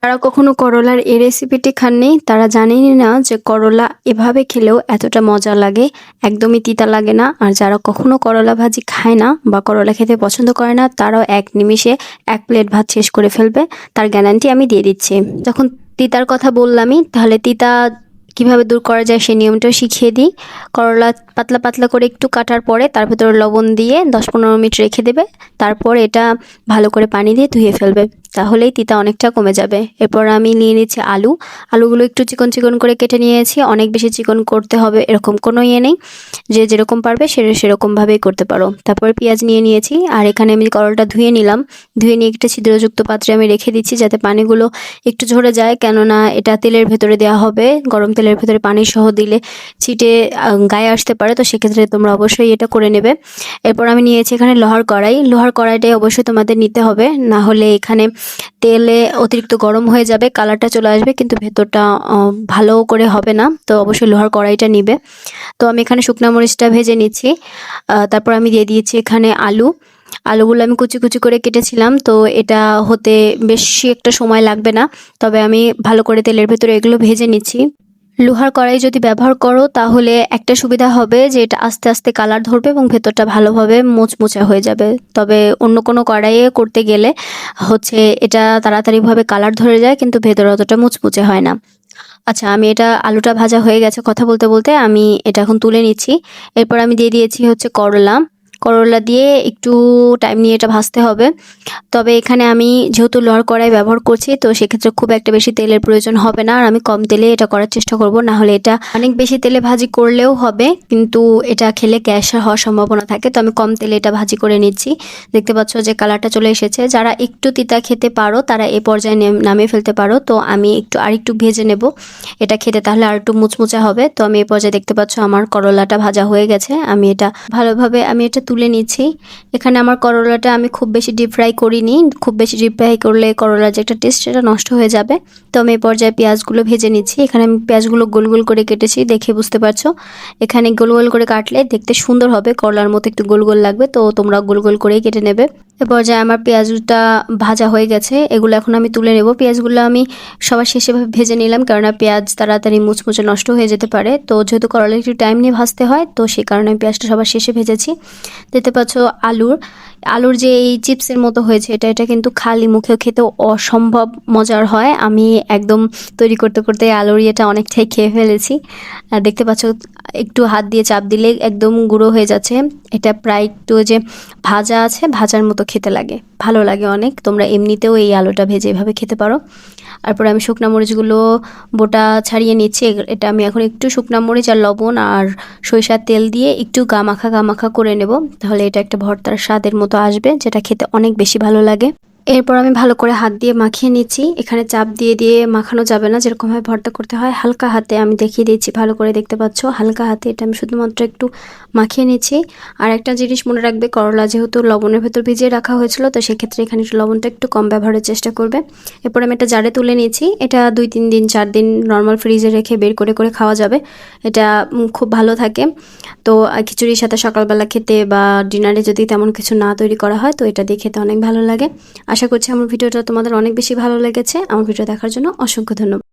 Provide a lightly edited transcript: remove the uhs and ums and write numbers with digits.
যারা কখনো করলার এই রেসিপিটি খাননি তারা জানেনই না যে করলা এভাবে খেলেও এতটা মজা লাগে, একদমই তিতা লাগে না। আর যারা কখনো করলা ভাজি খায় না বা করলা খেতে পছন্দ করে না তারাও এক নিমিষে 1 প্লেট ভাত শেষ করে ফেলবে, তার গ্যারান্টি আমি দিয়ে দিচ্ছি। যখন তিতার কথা বললামই, তাহলে তিতা কিভাবে দূর করা যায় সেই নিয়মটাও শিখিয়ে দিই। করলা পাতলা পাতলা করে একটু কাটার পরে তার ভেতরে লবণ দিয়ে 10-15 মিনিট রেখে দেবে। তারপর এটা ভালো করে পানি দিয়ে ধুয়ে ফেলবে, তাহলেই তিতা অনেকটা কমে যাবে। এরপর আমি নিয়ে নিচ্ছি আলুগুলো একটু চিকন চিকন করে কেটে নিয়েছি। অনেক বেশি চিকন করতে হবে এরকম কোনো ইয়ে নেই, যে যেরকম পারবে সেরকমভাবেই করতে পারো। তারপর পেঁয়াজ নিয়ে নিয়েছি, আর এখানে আমি করলাটা ধুয়ে নিলাম। ধুয়ে নিয়ে একটা ছিদ্রযুক্ত পাত্রে আমি রেখে দিচ্ছি যাতে পানিগুলো একটু ঝরে যায়, কেননা এটা তেলের ভেতরে দেওয়া হবে। গরম তেলের ভেতরে পানি সহ দিলে ছিটে গায়ে আসতে পারে, তো সেক্ষেত্রে তোমরা অবশ্যই এটা করে নেবে। এরপর আমি নিয়েছি এখানে লোহার কড়াইটাই অবশ্যই তোমাদের নিতে হবে, না হলে এখানে তেলে অতিরিক্ত গরম হয়ে যাবে, কালারটা চলে আসবে, কিন্তু ভেতরটা ভালো করে হবে না। তো অবশ্যই লোহার কড়াইটা নিবে। তো আমি এখানে শুকনা মরিচটা ভেজে নিচ্ছি। তারপর আমি দিয়ে দিয়েছি এখানে আলুগুলো আমি কুচি কুচি করে কেটেছিলাম। তো এটা হতে বেশি একটা সময় লাগবে না, তবে আমি ভালো করে তেলের ভেতরে এগুলো ভেজে নিচ্ছি। লোহার কড়াই যদি ব্যবহার করো তাহলে একটা সুবিধা হবে যে এটা আস্তে আস্তে কালার ধরবে এবং ভেতরটা ভালোভাবে মুচমুচে হয়ে যাবে। তবে অন্য কোনো কড়াইয়ে করতে গেলে এটা তাড়াতাড়িভাবে কালার ধরে যায়, কিন্তু ভেতরে অতটা মুচমুচে হয় না। আচ্ছা, আমি আলুটা ভাজা হয়ে গেছে, কথা বলতে বলতে আমি এটা এখন তুলে নিচ্ছি। এরপর আমি দিয়ে দিয়েছি করলা দিয়ে একটু টাইম নিয়ে এটা ভাজতে হবে। তবে এখানে আমি যেহেতু লোহার কড়াই ব্যবহার করছি, তো সেক্ষেত্রে খুব একটা বেশি তেলের প্রয়োজন হবে না, আর আমি কম তেলে এটা করার চেষ্টা করব। না হলে এটা অনেক বেশি তেলে ভাজি করলেও হবে, কিন্তু এটা খেলে গ্যাস হওয়ার সম্ভাবনা থাকে। তো আমি কম তেলে এটা ভাজি করে নিচ্ছি। দেখতে পাচ্ছ যে কালারটা চলে এসেছে। যারা একটু তিতা খেতে পারো তারা এ পর্যায়ে নামিয়ে ফেলতে পারো। তো আমি আরেকটু ভেজে নেব এটা খেতে, তাহলে আর একটু মুচমুচে হবে। তো আমি এ পর্যায়ে দেখতে পাচ্ছ আমার করলাটা ভাজা হয়ে গেছে। আমি এটা ভালোভাবে তুলে নিচ্ছি। এখানে আমার করলাটা আমি খুব বেশি ডিপ ফ্রাই করিনি, খুব বেশি ডিপ ফ্রাই করলে করলার যে একটা টেস্ট সেটা নষ্ট হয়ে যাবে। তো আমি এই পর্যায়ে পেঁয়াজগুলো ভেজে নিচ্ছি। এখানে আমি পেঁয়াজগুলো গোল গোল করে কেটেছি, দেখে বুঝতে পারছো। এখানে গোল গোল করে কাটলে দেখতে সুন্দর হবে, করলার মতো একটু গোল গোল লাগবে, তো তোমরা গোল গোল করেই কেটে নেবে। এ পর্যায়ে আমার পেঁয়াজটা ভাজা হয়ে গেছে, এগুলো এখন আমি তুলে নেব। পেঁয়াজগুলো আমি সবার শেষে ভেজে নিলাম, কেননা পেঁয়াজ তাড়াতাড়ি মুচমুচে নষ্ট হয়ে যেতে পারে। তো যেহেতু করলা একটু টাইম নিয়ে ভাজতে হয়, তো সেই কারণে আমি পেঁয়াজটা সবার শেষে ভেজেছি। দেখতে পাচ্ছ আলুর যে এই চিপসের মতো হয়েছে, এটা কিন্তু খালি মুখেও খেতে অসম্ভব মজার হয়। আমি একদম তৈরি করতে করতে আলুর এটা অনেকটাই খেয়ে ফেলেছি। দেখতে পাচ্ছ একটু হাত দিয়ে চাপ দিলে একদম গুঁড়ো হয়ে যাচ্ছে। এটা প্রায় একটু যে ভাজা আছে, ভাজার মতো খেতে লাগে, ভালো লাগে অনেক। তোমরা এমনিতেও এই আলুটা ভেজে এভাবে খেতে পারো। তারপরে আমি শুকনা মরিচগুলো বোটা ছাড়িয়ে নিচ্ছি। এটা আমি এখন একটু শুকনা মরিচ আর লবণ আর সরিষার তেল দিয়ে একটু গামাখা করে নেব, তাহলে এটা একটা ভর্তার স্বাদের মতো আসবে, যেটা খেতে অনেক বেশি ভালো লাগে। এরপর আমি ভালো করে হাত দিয়ে মাখিয়ে নিচ্ছি। এখানে চাপ দিয়ে দিয়ে মাখানো যাবে না, যেরকমভাবে ভর্তা করতে হয় হালকা হাতে আমি দেখিয়ে দিচ্ছি। ভালো করে দেখতে পাচ্ছ, হালকা হাতে এটা আমি শুধুমাত্র একটু মাখিয়ে নিচ্ছি। আর একটা জিনিস মনে রাখবে, করলা যেহেতু লবণের ভেতর ভিজিয়ে রাখা হয়েছিল, তো সেক্ষেত্রে এখানে একটু লবণটা একটু কম ব্যবহারের চেষ্টা করবে। এরপর আমি একটা জারে তুলে নিয়েছি। এটা 2-3 দিন 4 দিন নর্মাল ফ্রিজে রেখে বের করে করে খাওয়া যাবে। এটা খুব ভালো থাকে। তো খিচুড়ির সাথে সকালবেলা খেতে বা ডিনারে যদি তেমন কিছু না তৈরি করা হয়, তো এটা দিয়ে খেতে অনেক ভালো লাগে। আশা করছি আমার ভিডিওটা তোমাদের অনেক বেশি ভালো লেগেছে। আমার ভিডিও দেখার জন্য অসংখ্য ধন্যবাদ।